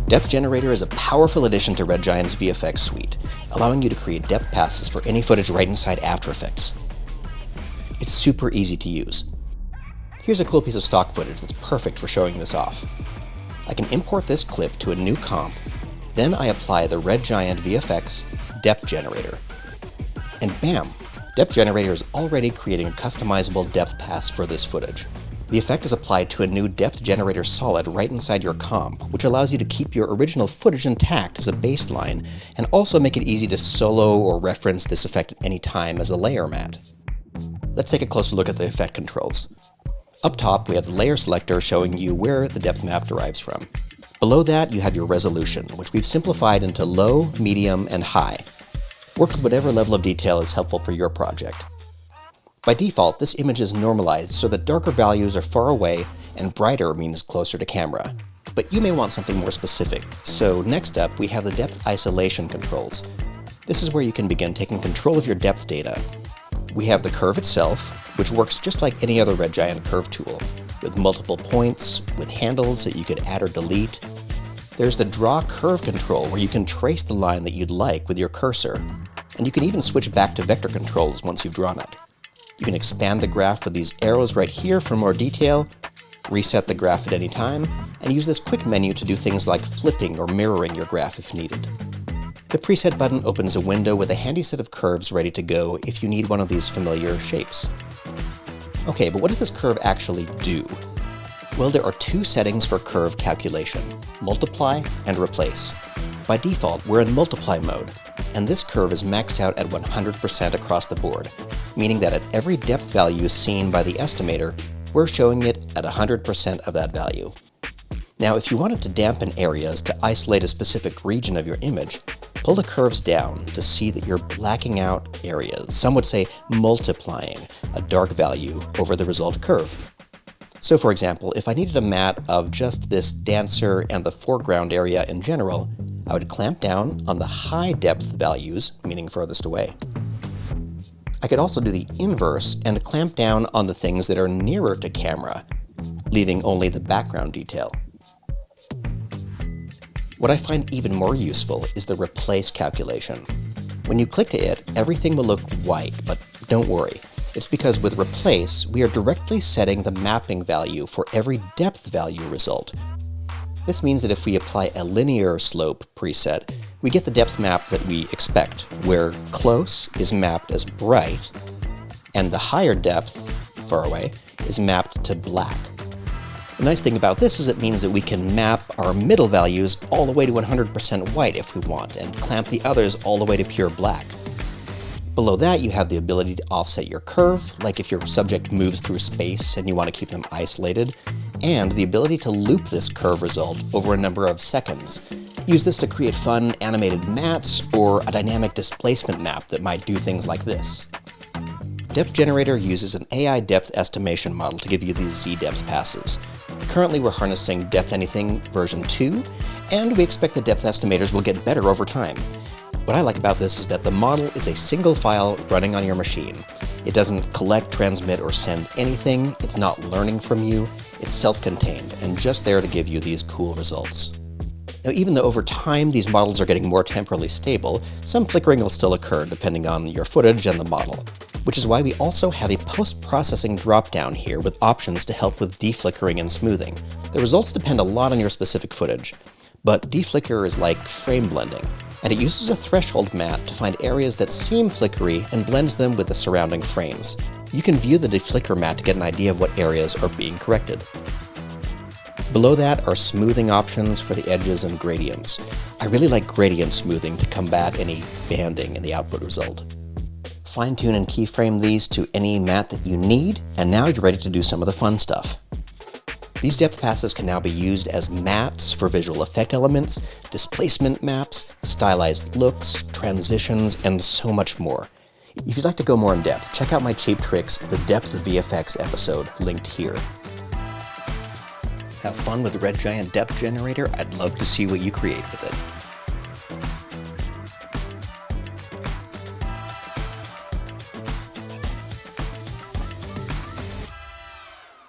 Depth Generator is a powerful addition to Red Giant's VFX suite, allowing you to create depth passes for any footage right inside After Effects. It's super easy to use. Here's a cool piece of stock footage that's perfect for showing this off. I can import this clip to a new comp, then I apply the Red Giant VFX Depth Generator. And bam! Depth Generator is already creating a customizable depth pass for this footage. The effect is applied to a new Depth Generator solid right inside your comp, which allows you to keep your original footage intact as a baseline, and also make it easy to solo or reference this effect at any time as a layer matte. Let's take a closer look at the effect controls. Up top, we have the layer selector showing you where the depth map derives from. Below that, you have your resolution, which we've simplified into low, medium, and high. Work with whatever level of detail is helpful for your project. By default, this image is normalized so that darker values are far away and brighter means closer to camera. But you may want something more specific, so next up we have the depth isolation controls. This is where you can begin taking control of your depth data. We have the curve itself, which works just like any other Red Giant curve tool, with multiple points, with handles that you could add or delete. There's the draw curve control where you can trace the line that you'd like with your cursor, and you can even switch back to vector controls once you've drawn it. You can expand the graph with these arrows right here for more detail, reset the graph at any time, and use this quick menu to do things like flipping or mirroring your graph if needed. The preset button opens a window with a handy set of curves ready to go if you need one of these familiar shapes. Okay, but what does this curve actually do? Well, there are two settings for curve calculation: multiply and replace. By default, we're in multiply mode, and this curve is maxed out at 100% across the board, meaning that at every depth value seen by the estimator, we're showing it at 100% of that value. Now, if you wanted to dampen areas to isolate a specific region of your image, pull the curves down to see that you're blacking out areas. Some would say multiplying a dark value over the result curve. So for example, if I needed a matte of just this dancer and the foreground area in general, I would clamp down on the high depth values, meaning furthest away. I could also do the inverse and clamp down on the things that are nearer to camera, leaving only the background detail. What I find even more useful is the replace calculation. When you click to it, everything will look white, but don't worry. It's because with replace, we are directly setting the mapping value for every depth value result. This means that if we apply a linear slope preset, we get the depth map that we expect, where close is mapped as bright, and the higher depth, far away, is mapped to black. The nice thing about this is it means that we can map our middle values all the way to 100% white if we want, and clamp the others all the way to pure black. Below that, you have the ability to offset your curve, like if your subject moves through space and you want to keep them isolated, and the ability to loop this curve result over a number of seconds. Use this to create fun animated mattes or a dynamic displacement map that might do things like this. Depth Generator uses an AI depth estimation model to give you these Z-depth passes. Currently we're harnessing Depth Anything version 2, and we expect the depth estimators will get better over time. What I like about this is that the model is a single file running on your machine. It doesn't collect, transmit, or send anything, it's not learning from you, it's self-contained, and just there to give you these cool results. Now, even though over time these models are getting more temporally stable, some flickering will still occur depending on your footage and the model, which is why we also have a post-processing drop-down here with options to help with deflickering and smoothing. The results depend a lot on your specific footage, but deflicker is like frame blending, and it uses a threshold matte to find areas that seem flickery and blends them with the surrounding frames. You can view the deflicker matte to get an idea of what areas are being corrected. Below that are smoothing options for the edges and gradients. I really like gradient smoothing to combat any banding in the output result. Fine-tune and keyframe these to any matte that you need, and now you're ready to do some of the fun stuff. These depth passes can now be used as mattes for visual effect elements, displacement maps, stylized looks, transitions, and so much more. If you'd like to go more in depth, check out my Cheap Tricks The Depth VFX episode, linked here. Have fun with the Red Giant Depth Generator? I'd love to see what you create with it.